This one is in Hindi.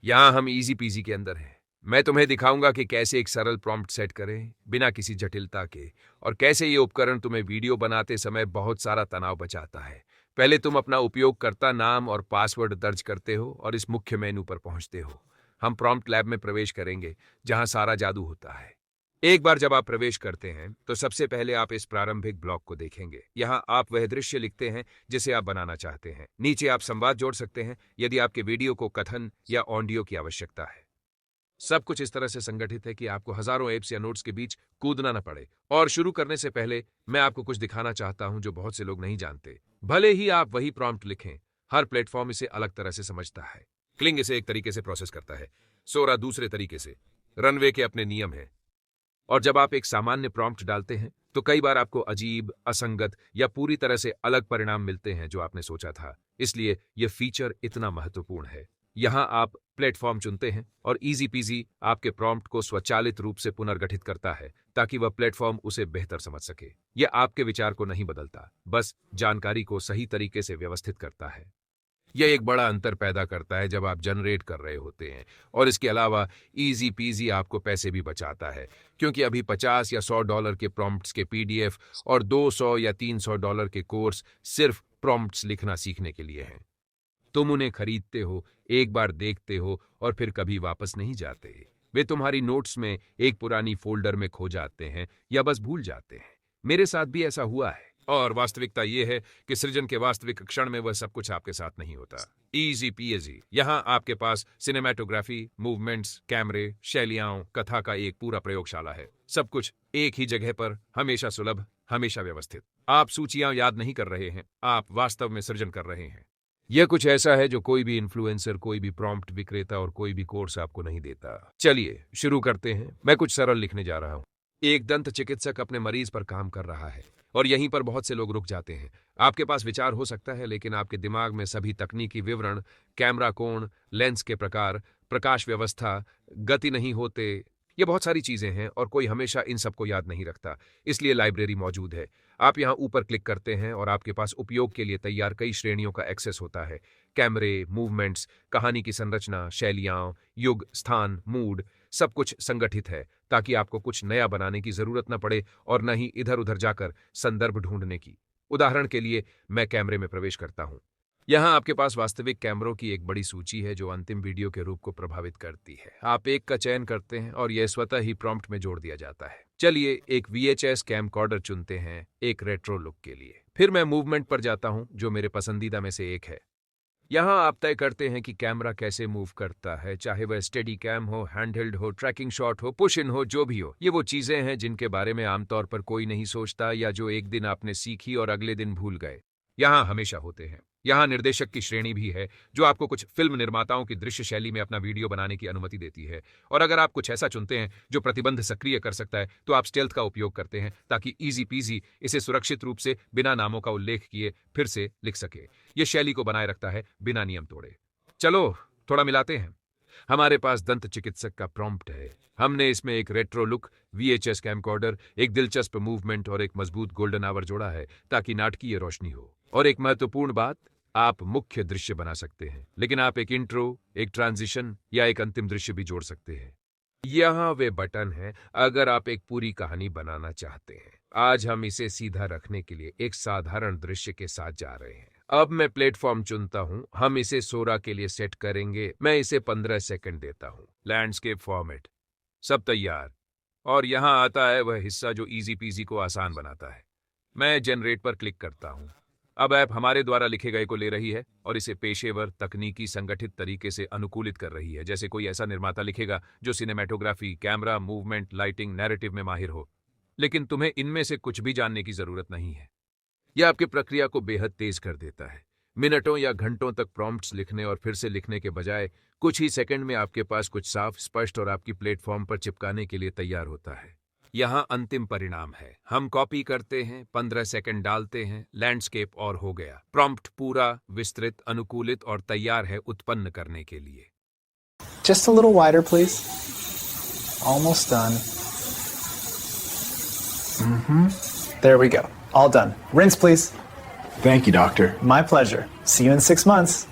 यहाँ हम इजी पीजी के अंदर हैं। मैं तुम्हें दिखाऊंगा कि कैसे एक सरल प्रॉम्प्ट सेट करें बिना किसी जटिलता के, और कैसे ये उपकरण तुम्हें वीडियो बनाते समय बहुत सारा तनाव बचाता है। पहले तुम अपना उपयोगकर्ता नाम और पासवर्ड दर्ज करते हो और इस मुख्य मेनू पर पहुंचते हो। हम प्रॉम्प्ट लैब में प्रवेश करेंगे, जहां सारा जादू होता है। एक बार जब आप प्रवेश करते हैं तो सबसे पहले आप इस प्रारंभिक ब्लॉक को देखेंगे। यहाँ आप वह दृश्य लिखते हैं जिसे आप बनाना चाहते हैं। नीचे आप संवाद जोड़ सकते हैं यदि आपके वीडियो को कथन या ऑडियो की आवश्यकता है। सब कुछ इस तरह से संगठित है कि आपको हजारों एप्स या नोट्स के बीच कूदना न पड़े। और शुरू करने से पहले मैं आपको कुछ दिखाना चाहता हूं जो बहुत से लोग नहीं जानते। भले ही आप वही प्रॉम्प्ट लिखें, हर प्लेटफॉर्म इसे अलग तरह से समझता है। क्लिंग इसे एक तरीके से प्रोसेस करता है, सोरा दूसरे तरीके से। रनवे के अपने नियम हैं। और जब आप एक सामान्य प्रॉम्प्ट डालते हैं तो कई बार आपको अजीब, असंगत या पूरी तरह से अलग परिणाम मिलते हैं जो आपने सोचा था। इसलिए यह फीचर इतना महत्वपूर्ण है। यहां आप प्लेटफॉर्म चुनते हैं और इजी पीजी आपके प्रॉम्प्ट को स्वचालित रूप से पुनर्गठित करता है ताकि वह प्लेटफॉर्म उसे बेहतर समझ सके। यह आपके विचार को नहीं बदलता, बस जानकारी को सही तरीके से व्यवस्थित करता है। यह एक बड़ा अंतर पैदा करता है जब आप जनरेट कर रहे होते हैं। और इसके अलावा इजी पीजी आपको पैसे भी बचाता है, क्योंकि अभी $50 या $100 के प्रॉम्प्ट्स के पीडीएफ और $200 या $300 के कोर्स सिर्फ प्रॉम्प्ट्स लिखना सीखने के लिए हैं। तुम उन्हें खरीदते हो, एक बार देखते हो और फिर कभी वापस नहीं जाते। वे तुम्हारी नोट्स में एक पुरानी फोल्डर में खो जाते हैं या बस भूल जाते हैं। मेरे साथ भी ऐसा हुआ है। और वास्तविकता यह है कि सृजन के वास्तविक क्षण में वह सब कुछ आपके साथ नहीं होता। Easy PAG. यहां आपके पास सिनेमैटोग्राफी, मूवमेंट्स, कैमरे, शैलियाओं, कथा का एक पूरा प्रयोगशाला है। सब कुछ एक ही जगह पर, हमेशा सुलभ, हमेशा व्यवस्थित। आप सूचियां याद नहीं कर रहे हैं, आप वास्तव में सृजन कर रहे हैं। यह कुछ ऐसा है जो कोई भी इन्फ्लुएंसर, कोई भी प्रॉम्प्ट विक्रेता और कोई भी कोर्स आपको नहीं देता। चलिए शुरू करते हैं। मैं कुछ सरल लिखने जा रहा हूं। एक दंत चिकित्सक अपने मरीज पर काम कर रहा है और यहीं पर बहुत से लोग रुक जाते हैं। आपके पास विचार हो सकता है, लेकिन आपके दिमाग में सभी तकनीकी विवरण, कैमरा कोण, लेंस के प्रकार, प्रकाश व्यवस्था, गति नहीं होते, ये बहुत सारी चीजें हैं और कोई हमेशा इन सबको याद नहीं रखता। इसलिए लाइब्रेरी मौजूद है। आप यहां ऊपर क्लिक करते हैं और आपके पास उपयोग के लिए तैयार कई श्रेणियों का एक्सेस होता है। कैमरे, मूवमेंट्स, कहानी की संरचना, शैलियां, युग, स्थान, मूड, सब कुछ संगठित है ताकि आपको कुछ नया बनाने की जरूरत न पड़े और न ही इधर उधर जाकर संदर्भ ढूंढने की। उदाहरण के लिए मैं कैमरे में प्रवेश करता हूं। यहां आपके पास वास्तविक कैमरों की एक बड़ी सूची है जो अंतिम वीडियो के रूप को प्रभावित करती है। आप एक का चयन करते हैं और यह स्वतः ही प्रॉम्प्ट में जोड़ दिया जाता है। चलिए एक VHS कैमकॉर्डर चुनते हैं एक रेट्रो लुक के लिए। फिर मैं मूवमेंट पर जाता हूं जो मेरे पसंदीदा में से एक है। यहां आप तय करते हैं कि कैमरा कैसे मूव करता है, चाहे वह स्टेडी कैम हो, हैंडहेल्ड हो, ट्रैकिंग शॉट हो, पुश इन हो, जो भी हो। ये वो चीजें हैं जिनके बारे में आमतौर पर कोई नहीं सोचता या जो एक दिन आपने सीखी और अगले दिन भूल गए। यहां हमेशा होते हैं। यहां निर्देशक की श्रेणी भी है जो आपको कुछ फिल्म निर्माताओं की दृश्य शैली में अपना वीडियो बनाने की अनुमति देती है। और अगर आप कुछ ऐसा चुनते हैं जो प्रतिबंध सक्रिय कर सकता है तो आप स्टेल्थ का उपयोग करते हैं ताकि इजी पीजी इसे सुरक्षित रूप से बिना नामों का उल्लेख किए फिर से लिख सके। यह शैली को बनाए रखता है बिना नियम तोड़े। चलो थोड़ा मिलाते हैं। हमारे पास दंत चिकित्सक का प्रॉम्प्ट है। हमने इसमें एक रेट्रो लुक, VHS कैमकॉर्डर, एक दिलचस्प मूवमेंट और एक मजबूत गोल्डन आवर जोड़ा है ताकि नाटकीय रोशनी हो। और एक महत्वपूर्ण बात, आप मुख्य दृश्य बना सकते हैं, लेकिन आप एक इंट्रो, एक ट्रांजिशन या एक अंतिम दृश्य भी जोड़ सकते हैं। यहाँ वे बटन हैं अगर आप एक पूरी कहानी बनाना चाहते हैं। आज हम इसे सीधा रखने के लिए एक साधारण दृश्य के साथ जा रहे हैं। अब मैं प्लेटफॉर्म चुनता हूं। हम इसे सोरा के लिए सेट करेंगे। मैं इसे 15 सेकंड देता हूं। लैंडस्केप फॉर्मेट, सब तैयार। और यहां आता है वह हिस्सा जो इजी पीजी को आसान बनाता है। मैं जनरेट पर क्लिक करता हूं। अब ऐप हमारे द्वारा लिखे गए को ले रही है और इसे पेशेवर, तकनीकी, संगठित तरीके से अनुकूलित कर रही है, जैसे कोई ऐसा निर्माता लिखेगा जो cinematography, camera, movement, lighting, narrative में माहिर हो। लेकिन तुम्हें इनमें से कुछ भी जानने की जरूरत नहीं है। यह आपकी प्रक्रिया को बेहद तेज कर देता है। मिनटों या घंटों तक प्रॉम्प्ट्स लिखने और फिर से लिखने के बजाय कुछ ही सेकंड में आपके पास कुछ साफ, स्पष्ट और आपकी प्लेटफॉर्म पर चिपकाने के लिए तैयार होता है। यहाँ अंतिम परिणाम है। हम कॉपी करते हैं, 15 सेकंड डालते हैं, लैंडस्केप और हो गया। प्रॉम्प्ट पूरा, विस्तृत, अनुकूलित और तैयार है उत्पन्न करने के लिए। Just a little wider, please. Almost done. There we go. All done. Rinse, please. Thank you, doctor. My pleasure. See you in 6 months.